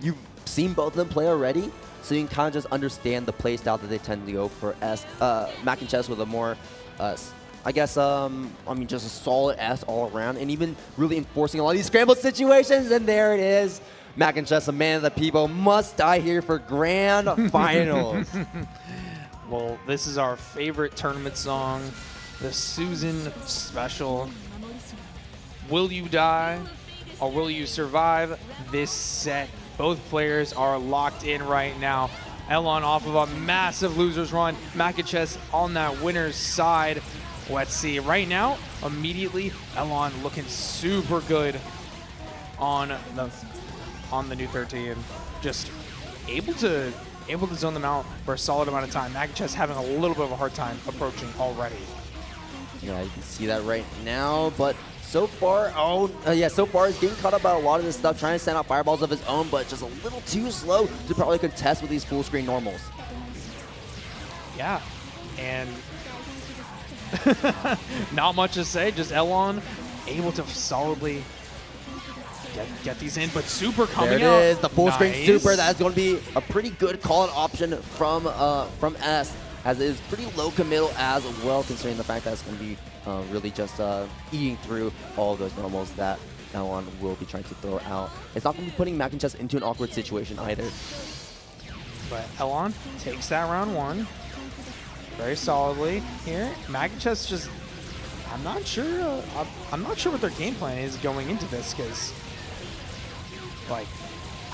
You've seen both of them play already, so you can kind of just understand the play style that they tend to go for Maknchess with a more, I guess, just a solid S all around, and even really enforcing a lot of these scramble situations. And there it is. Maknchess, a man of the people, must die here for grand finals. Well, this is our favorite tournament song, the Susan Special. Will you die or will you survive this set? Both players are locked in right now. Elon off of a massive loser's run. Maknchess on that winner's side. Let's see. Right now, immediately, Elon looking super good on the new 13. Just able to zone them out for a solid amount of time. Maknchess having a little bit of a hard time approaching already. Yeah, you can see that right now, but so far, so far he's getting caught up by a lot of this stuff, trying to send out fireballs of his own, but just a little too slow to probably contest with these full screen normals. Yeah, and not much to say, just Elon able to solidly get these in, but super coming out. There it is, the full screen super. That's going to be a pretty good call-out option from S, as it is pretty low committal as well, considering the fact that it's going to be really just eating through all of those normals that Elon will be trying to throw out. It's not going to be putting Maknchess into an awkward situation either. But Elon takes that round one very solidly here. Maknchess just, I'm not sure what their game plan is going into this, because like,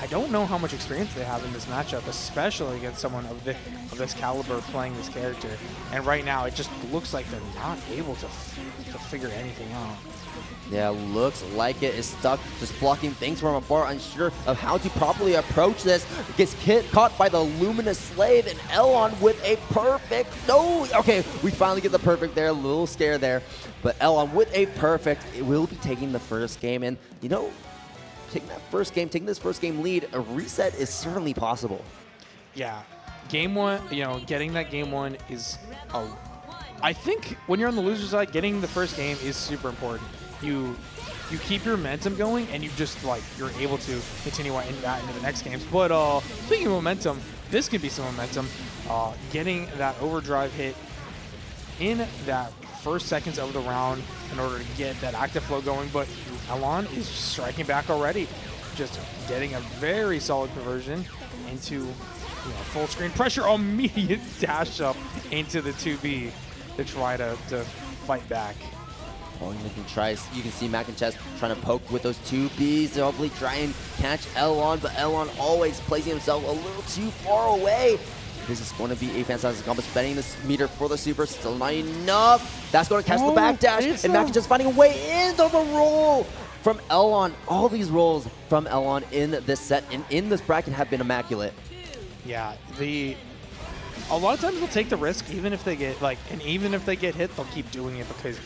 I don't know how much experience they have in this matchup, especially against someone of this caliber playing this character. And right now, it just looks like they're not able to figure anything out. Yeah, looks like it is stuck, just blocking things from afar, unsure of how to properly approach this. Gets caught by the Luminous Slave, and Elon with a perfect. No, okay, we finally get the perfect there. A little scare there, but Elon with a perfect. It will be taking the first game, and you know, taking this first game lead, a reset is certainly possible. Yeah, game one, getting that game one is, I think when you're on the loser side, getting the first game is super important. You keep your momentum going, and you just you're able to continue that into the next games. But speaking of momentum, this could be some momentum. Getting that overdrive hit in that first seconds of the round in order to get that active flow going, but Elon is striking back already, just getting a very solid conversion into full screen pressure, immediate dash up into the 2B to try to fight back. Oh, you can see Maknchess trying to poke with those 2Bs to hopefully try and catch Elon, but Elon always placing himself a little too far away. This is going to be a fantastic combo, spending this meter for the super, still not enough. That's going to catch the back dash, and Maknchess finding a way into the roll from Elon. All these rolls from Elon in this set and in this bracket have been immaculate. Yeah, a lot of times they'll take the risk, even if they get even if they get hit, they'll keep doing it, because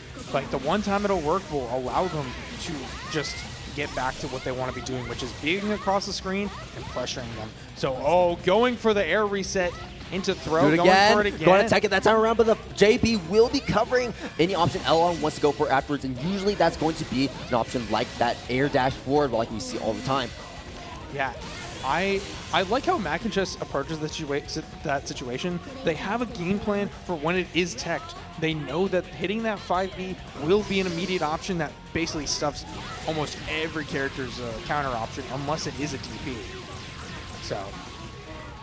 the one time it'll work will allow them to just get back to what they want to be doing, which is being across the screen and pressuring them. So, going for the air reset into throw, going for it again. Going to take it that time around, but the JB will be covering any option Elon wants to go for afterwards, and usually that's going to be an option like that air dash forward, like we see all the time. Yeah, I like how Maknchess approaches that situation. They have a game plan for when it is teched. They know that hitting that 5B will be an immediate option that basically stuffs almost every character's counter option, unless it is a TP. So,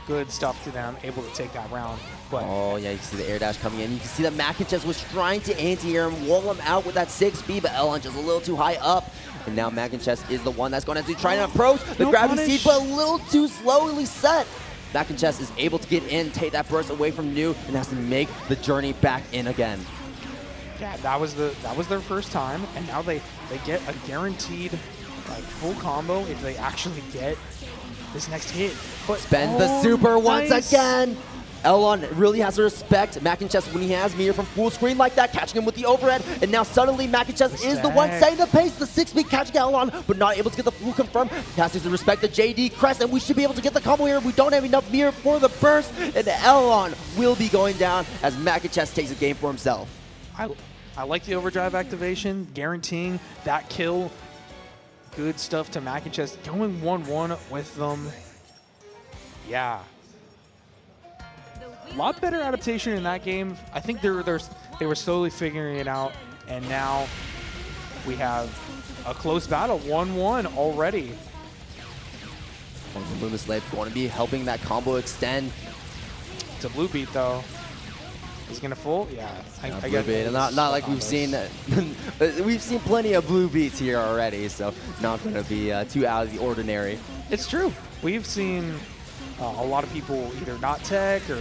good stuff to them, able to take that round. But oh, yeah, you can see the air dash coming in. You can see that Maknchess was trying to anti-air him, wall him out with that 6B, but Elon just a little too high up. And now Maknchess is the one that's going to try to approach the gravity seed, but a little too slowly set. Maknchess is able to get in, take that burst away from New, and has to make the journey back in again. Yeah, that was their first time, and now they get a guaranteed full combo if they actually get this next hit. But spends the super once again. Elon really has to respect Maknchess when he has meter from full screen like that, catching him with the overhead, and now suddenly Maknchess is the one setting the pace. The 6B catching Elon, but not able to get the full confirm. He has to respect the JD crest, and we should be able to get the combo here. We don't have enough meter for the burst, and Elon will be going down as Maknchess takes a game for himself. I like the overdrive activation, guaranteeing that kill good stuff to Maknchess. Going 1-1 with them. Yeah. A lot better adaptation in that game. I think they were slowly figuring it out, and now we have a close battle, 1-1 already. And the Luna Slave going to be helping that combo extend. It's a blue beat though. Is he gonna full? Yeah, I blue beat. Not like we've seen. We've seen plenty of blue beats here already, so not going to be too out of the ordinary. It's true. We've seen a lot of people either not tech or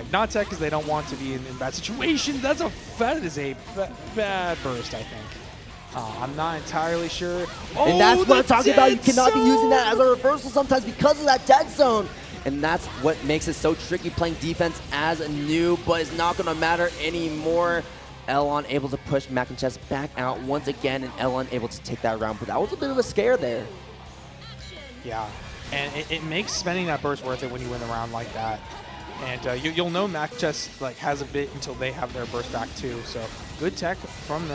not tech because they don't want to be in bad situations. That is a bad burst, I think. I'm not entirely sure. And that's what I'm talking about. You cannot be using that as a reversal sometimes because of that dead zone. And that's what makes it so tricky playing defense as a noob, but it's not going to matter anymore. Elon able to push Maknchess back out once again, and Elon able to take that round. But that was a bit of a scare there. Yeah, and it makes spending that burst worth it when you win the round like that. And you'll know Maknchess has a bit until they have their burst back too. So good tech from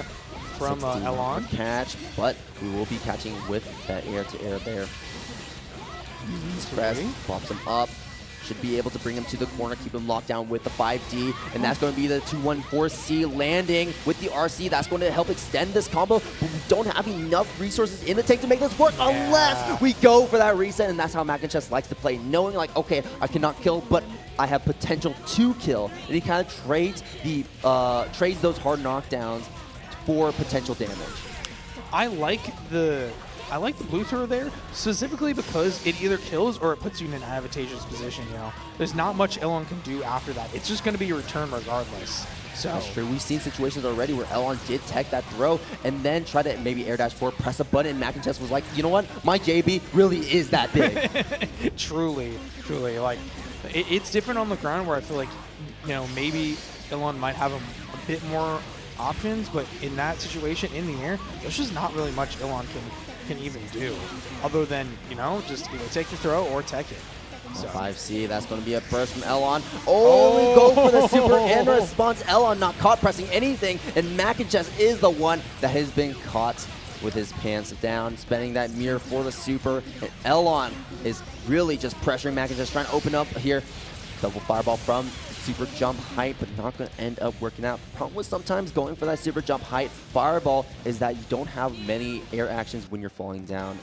Elon. Catch, but we will be catching with that air-to-air there. Press, pops him up. Should be able to bring him to the corner, keep him locked down with the 5D. And that's going to be the 2-1-4C landing with the RC. That's going to help extend this combo. But we don't have enough resources in the tank to make this work unless we go for that reset. And that's how Maknchess likes to play, knowing like, okay, I cannot kill, but I have potential to kill. And he kind of trades those hard knockdowns for potential damage. I like the blue throw there, specifically because it either kills or it puts you in an advantageous position, you know. There's not much Elon can do after that. It's just going to be a return regardless. So that's true. We've seen situations already where Elon did tech that throw and then try to maybe air dash forward, press a button, and Maknchess was like, you know what? My JB really is that big. Truly. Like, it's different on the ground where I feel like, you know, maybe Elon might have a bit more options, but in that situation in the air, there's just not really much Elon can even do, other than, you know, just either take the throw or tech it. So 5C, that's going to be a burst from Elon. Oh, we go for the super in response. Elon not caught pressing anything, and Maknchess is the one that has been caught with his pants down, spending that mirror for the super. And Elon is really just pressuring Maknchess, trying to open up here. Double fireball from super jump height, but not going to end up working out. The problem with sometimes going for that super jump height fireball is that you don't have many air actions when you're falling down,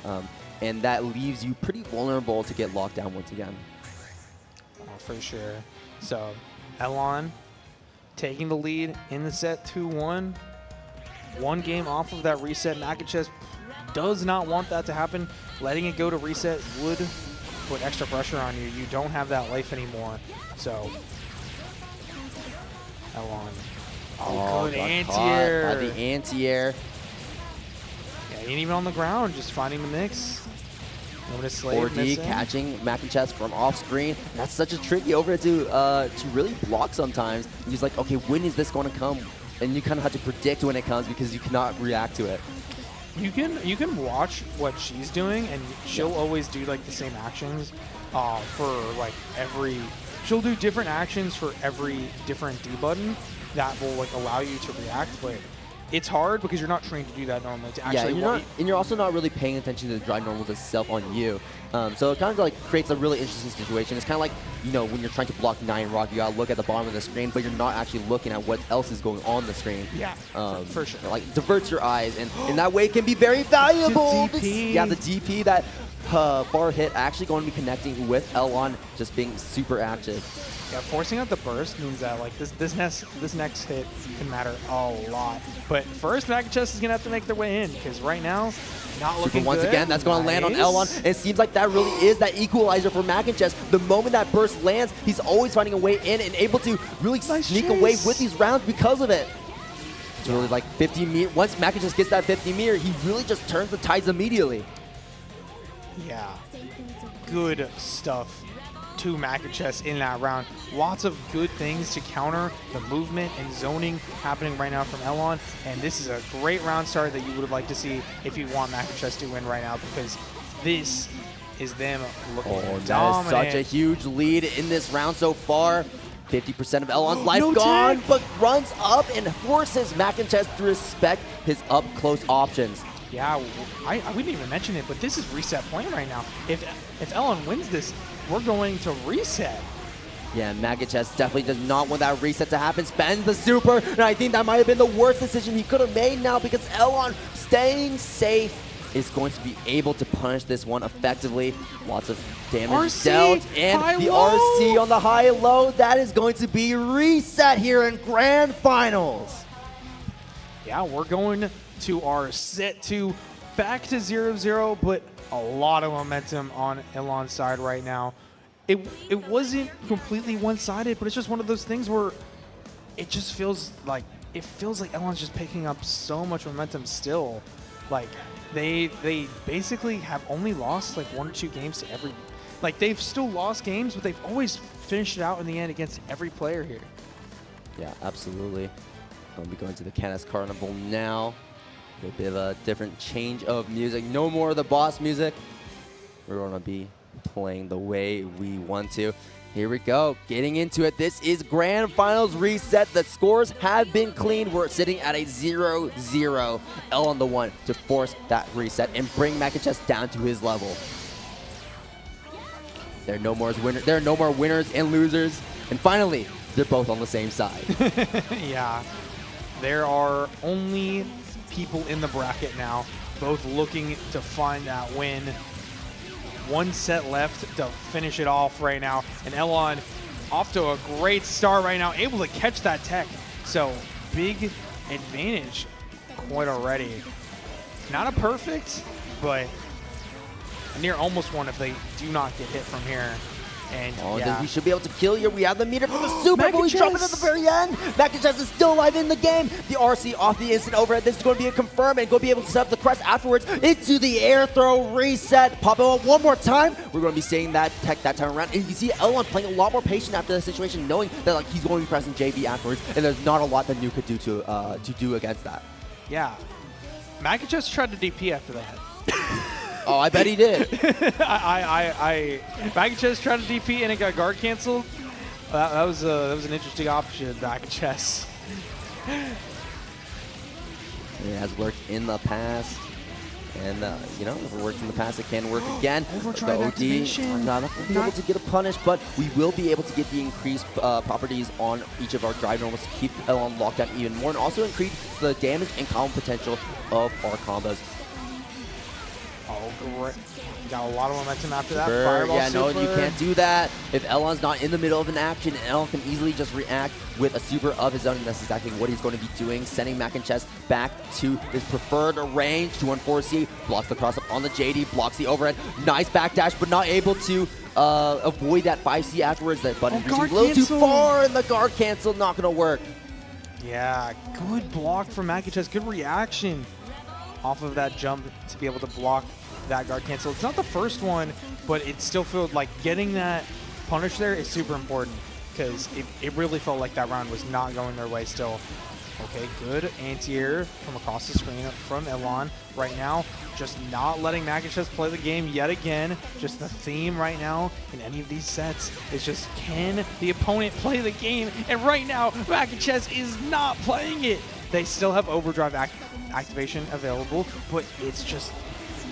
and that leaves you pretty vulnerable to get locked down once again. Oh, for sure. So Elon taking the lead in the set 2-1. One game off of that reset. Maknchess does not want that to happen. Letting it go to reset would put extra pressure on you. You don't have that life anymore. So Elon. Oh, good anti-air. The anti-air. Yeah, he ain't even on the ground, just finding the mix. 4D catching Maknchess from off screen. That's such a tricky over to really block sometimes. And he's like, okay, when is this going to come? And you kind of have to predict when it comes because you cannot react to it. You can watch what she's doing, and she'll always do like the same actions for like every. She'll do different actions for every different D button that will like allow you to react, but it's hard because you're not trained to do that normally. To actually and you're also not really paying attention to the dry normals itself on you. So it kind of like creates a really interesting situation. It's kind of like, you know, when you're trying to block 9 rock, you gotta look at the bottom of the screen, but you're not actually looking at what else is going on the screen. Yeah, for sure. Like diverts your eyes, and in that way it can be very valuable. Yeah, the DP that bar hit actually going to be connecting with Elon just being super active. Yeah, forcing out the burst means that like this next hit can matter a lot. But first, Maknchess is gonna have to make their way in because right now, not looking good. Once again, that's going to land on Elon. And it seems like that really is that equalizer for Maknchess. The moment that burst lands, he's always finding a way in and able to really sneak away with these rounds because of it. It's really like 50 meter. Once Maknchess gets that 50 meter, he really just turns the tides immediately. Yeah, good stuff to Maknchess in that round. Lots of good things to counter the movement and zoning happening right now from Elon, and this is a great round start that you would like to see if you want Maknchess to win right now, because this is them looking dominant. That is such a huge lead in this round so far. 50% of Elon's life gone, but runs up and forces Maknchess to respect his up-close options. Yeah, we didn't even mention it, but this is reset point right now. If Elon wins this, we're going to reset. Yeah, Maknchess definitely does not want that reset to happen. Spends the super, and I think that might have been the worst decision he could have made now, because Elon staying safe is going to be able to punish this one effectively. Lots of damage RC, dealt, and the RC on the high-low. That is going to be reset here in Grand Finals. Yeah, we're going to our set 2, back to 0-0, but a lot of momentum on Elon's side right now. It wasn't completely one-sided, but it's just one of those things where it just feels like Elon's just picking up so much momentum still. Like they basically have only lost like 1 or 2 games to every, like they've still lost games, but they've always finished it out in the end against every player here. Yeah, absolutely. Going to be going to the Canis Carnival now. A bit of a different change of music. No more of the boss music. We're going to be playing the way we want to. Here we go, getting into it. This is Grand Finals reset. The scores have been cleaned. We're sitting at a 0-0. L on the 1 to force that reset and bring Maknchess down to his level. There are no more winners and losers. And finally, they're both on the same side. Yeah, there are only people in the bracket now, both looking to find that win. 1 set left to finish it off right now, and Elon off to a great start right now, able to catch that tech. So big advantage quite already. Not a perfect, but a near almost one if they do not get hit from here. And then we should be able to kill here. We have the meter for the super, but we drop it at the very end. Maknchess is still alive in the game. The RC off the instant overhead. This is going to be a confirm and going to be able to set up the crest afterwards into the air throw reset. Pop it up one more time. We're going to be seeing that tech that time around. And you see Elon playing a lot more patient after the situation, knowing that like he's going to be pressing JV afterwards, and there's not a lot that New could do to do against that. Yeah, Maknchess tried to DP after that. Oh, I bet he did. Maknchess tried to DP and it got guard canceled. That was an interesting option, Maknchess. It has worked in the past, and you know, if it works in the past, it can work again. Overdrive activation. Not able to get a punish, but we will be able to get the increased properties on each of our drive normals to keep Elon locked down even more, and also increase the damage and combo potential of our combos. Oh, great. Got a lot of momentum after that. Sure, Fireball yeah, super. no, you can't do that. If Elon's not in the middle of an action, Elon can easily just react with a super of his own, and that's exactly what he's going to be doing, sending Maknchess back to his preferred range. 2-1-4C, blocks the cross-up on the JD, blocks the overhead. Nice backdash, but not able to avoid that 5C afterwards. That button reaching a little too far, and the guard cancel, not going to work. Yeah, good block from Maknchess. Good reaction off of that jump to be able to block that guard cancel. It's not the first one, but it still felt like getting that punish there is super important, because it really felt like that round was not going their way still. Okay, good anti-air from across the screen from Elon right now. Just not letting Maknchess play the game yet again. Just the theme right now in any of these sets is just, can the opponent play the game? And right now, Maknchess is not playing it. They still have overdrive activation available, but it's just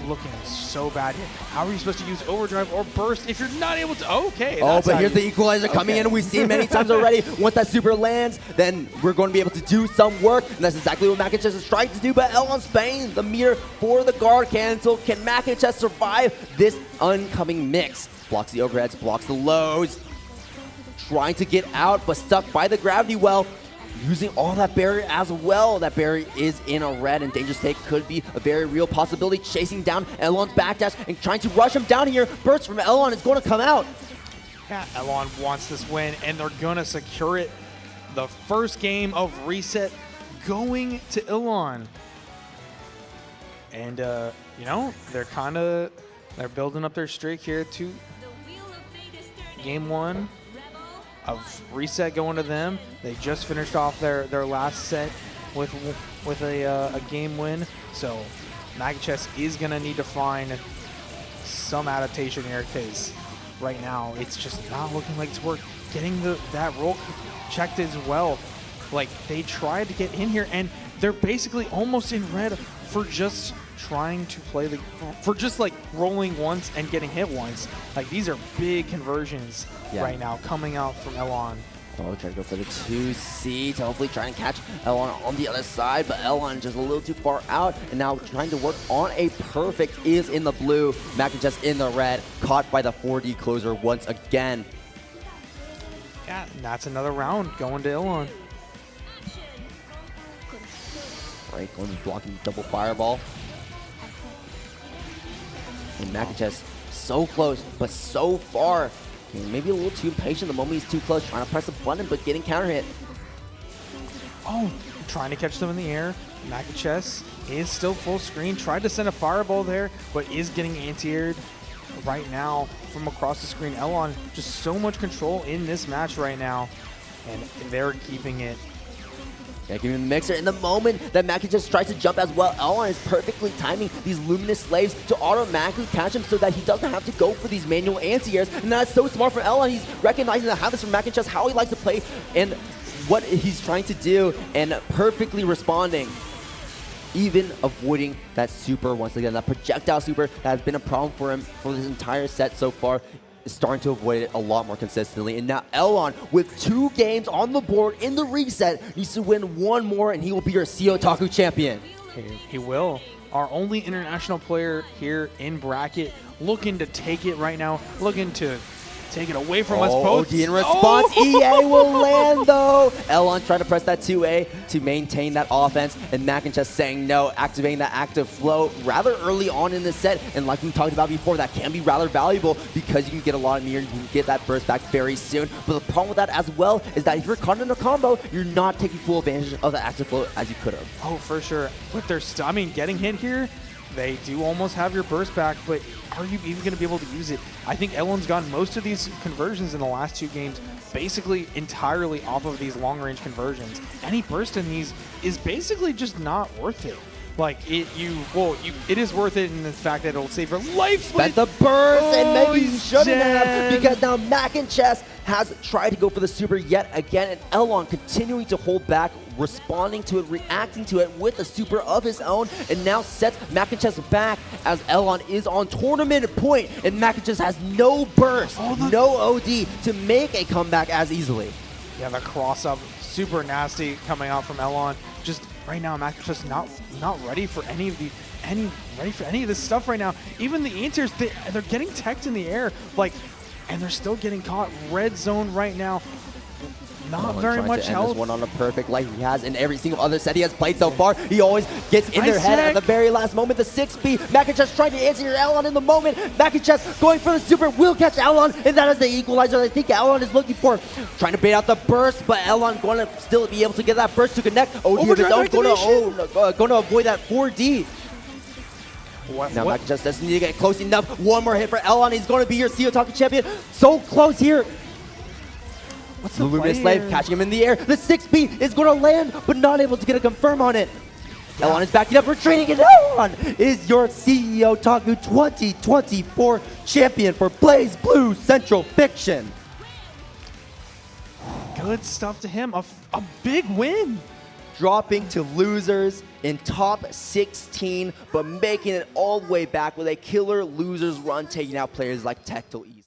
looking so bad here. How are you supposed to use overdrive or burst if you're not able to? Okay. Oh, but here's the equalizer coming in. We've seen many times already. Once that super lands, then we're going to be able to do some work, and that's exactly what Maknchess is trying to do. But Elon's paying the meter for the guard cancel. Can Maknchess survive this oncoming mix? Blocks the overheads, blocks the lows. Trying to get out, but stuck by the gravity well. Using all that barrier as well. That barrier is in a red, and Dangerous Take could be a very real possibility. Chasing down Elon's backdash and trying to rush him down here. Burst from Elon is going to come out. Yeah, Elon wants this win, and they're going to secure it. The first game of reset going to Elon. And, you know, they're building up their streak here to game 1 of reset going to them. They just finished off their last set with a game win. So Maknchess is going to need to find some adaptation here, because right now it's just not looking like it's working. Getting that roll checked as well. Like, they tried to get in here, and they're basically almost in red for just trying to play for just like rolling once and getting hit once. Like these are big conversions right now coming out from Elon. Oh, trying to go for the 2C to hopefully try and catch Elon on the other side, but Elon just a little too far out, and now trying to work on a perfect is in the blue. Maknchess in the red, caught by the 4D closer once again. Yeah, and that's another round going to Elon. Right, going to be blocking double fireball. And Maknchess so close, but so far. Maybe a little too impatient the moment he's too close, trying to press a button, but getting counter hit. Oh, trying to catch them in the air. Maknchess is still full screen. Tried to send a fireball there, but is getting anti-aired right now from across the screen. Elon, just so much control in this match right now, and they're keeping it. Yeah, giving him the mixer in the moment that Maknchess tries to jump as well. Elon is perfectly timing these Luminous Slaves to automatically catch him so that he doesn't have to go for these manual anti-airs. And that's so smart from Elon. He's recognizing the habits from Maknchess, how he likes to play, and what he's trying to do, and perfectly responding. Even avoiding that super once again, that projectile super that has been a problem for him for this entire set so far. Is starting to avoid it a lot more consistently. And now Elon, with 2 games on the board in the reset, needs to win 1 more and he will be your CEOtaku champion. He will. Our only international player here in bracket, looking to take it right now, looking to take it away from us both. In response, EA will land though. Elon trying to press that 2A to maintain that offense, and Maknchess saying no, activating that active flow rather early on in the set. And like we talked about before, that can be rather valuable because you can get a lot of meter, you can get that burst back very soon. But the problem with that as well is that if you're caught in a combo, you're not taking full advantage of the active flow as you could have. Oh, for sure. But they're getting hit here, they do almost have your burst back, but are you even going to be able to use it? I think Elon's gotten most of these conversions in the last 2 games basically entirely off of these long-range conversions. Any burst in these is basically just not worth it. Like, it is worth it in the fact that it'll save your life. Spent the burst, and maybe you shouldn't have, because now Maknchess has tried to go for the super yet again, and Elon continuing to hold back, responding to it, reacting to it with a super of his own, and now sets Maknchess back as Elon is on tournament point, and Maknchess has no burst, no OD to make a comeback as easily. Yeah, the cross-up, super nasty coming out from Elon. Just right now, Maknchess not ready for any of this stuff right now. Even the anti-airs, they're getting teched in the air, like, and they're still getting caught. Red zone right now. Not very much health. This one on a perfect like he has in every single other set he has played so far. He always gets in their head at the very last moment. The 6B, Maknchess trying to answer your Elon in the moment. Maknchess going for the super, will catch Elon, and that is the equalizer I think Elon is looking for. Trying to bait out the burst, but Elon going to still be able to get that burst to connect. OD of his own, going to avoid that 4D. Now Maknchess doesn't need to get close enough. One more hit for Elon. He's going to be your CEOtaku champion. So close here. What's the Luminous Slave catching him in the air. The 6B is going to land, but not able to get a confirm on it. Yeah. Elon is backing up, retreating, and Elon is your CEOtaku 2024 champion for Blaze Blue Central Fiction. Good stuff to him. A big win. Dropping to losers in top 16, but making it all the way back with a killer losers run, taking out players like Tectal East.